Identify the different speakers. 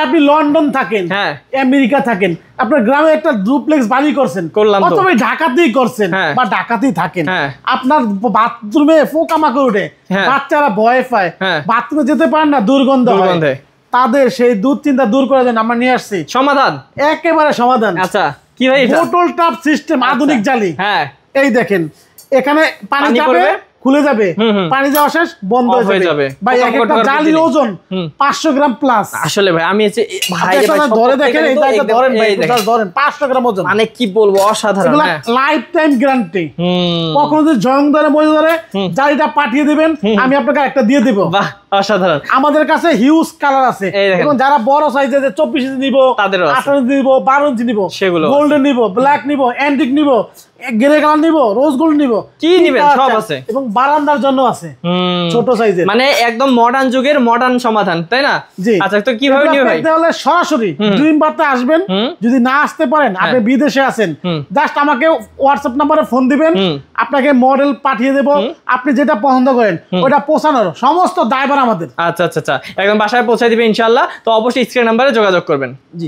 Speaker 1: আপনি লন্ডন থাকেন, আমেরিকা থাকেন, আপনার গ্রামে একটা ডুপ্লেক্স বাড়ি করছেন, অথবা ঢাকাতেই করছেন বা ঢাকাতেই থাকেন, আপনার বাথরুমে পোকামাকড় উঠে, বাচ্চারা ভয় পায়, বাথরুমে যেতে পারেন না, দুর্গন্ধ হয়, তাদের সেই দুশ্চিন্তা দূর করে দেন আমরা নিয়ে আসছি সমাধান, একেবারে সমাধান। আচ্ছা কি ভাই এটা? বোতল টাপ সিস্টেম, আধুনিক জালি। এই দেখেন এখানে পানি যাবে, খুলে যাবে, পানি যাওয়া শেষ, বন্ধ হয়ে যাবে। ভাই একটা জালির ওজন 500 গ্রাম প্লাস। আসলে ভাই আমি ভাই ধরে দেখেন, এই জায়গা ধরেন ভাই, ধরেন 500 গ্রাম ওজন, মানে কি বলবো, অসাধারণ। লাইফ টাইম গ্যারান্টি, কখনো যদি জং ধরে মজা ধরে জালিটা পাঠিয়ে দিবেন, আমি আপনাকে একটা দিয়ে দেব। বাহ অসাধারণ। আমাদের কাছে হিউজ কালার আছে, এবং যারা বড় সাইজে 24 ইঞ্চি নিব, 18 ইঞ্চি নিব, 12 ইঞ্চি নিব, সেগুলো গোল্ডেন নিব, ব্ল্যাক নিব, অ্যান্টিক নিব, গ্রে কালার নিব, রোজ গোল্ড নিব, কি নিবেন সব আছে, এবং বারান্দার জন্য আছে ছোট সাইজের, মানে একদম মডার্ন যুগের মডার্ন সমাধান, তাই না? জি। আচ্ছা তো কিভাবে নিবে ভাই? তাহলে সরাসরি ড্রিম বার্তা আসবেন, যদি না আসতে পারেন, আপনি বিদেশে আছেন, জাস্ট আমাকে হোয়াটসঅ্যাপ নম্বরে ফোন দিবেন, আপনাকে মডেল পাঠিয়ে দেব, আপনি যেটা পছন্দ করেন ওটা পৌঁছানোর সমস্ত দায়ভার আমাদের। আচ্ছা আচ্ছা আচ্ছা, একদম বাসায় পৌঁছে দিবে ইনশাআল্লাহ। তো অবশ্যই স্ক্রিন নম্বরে যোগাযোগ করবেন। জি।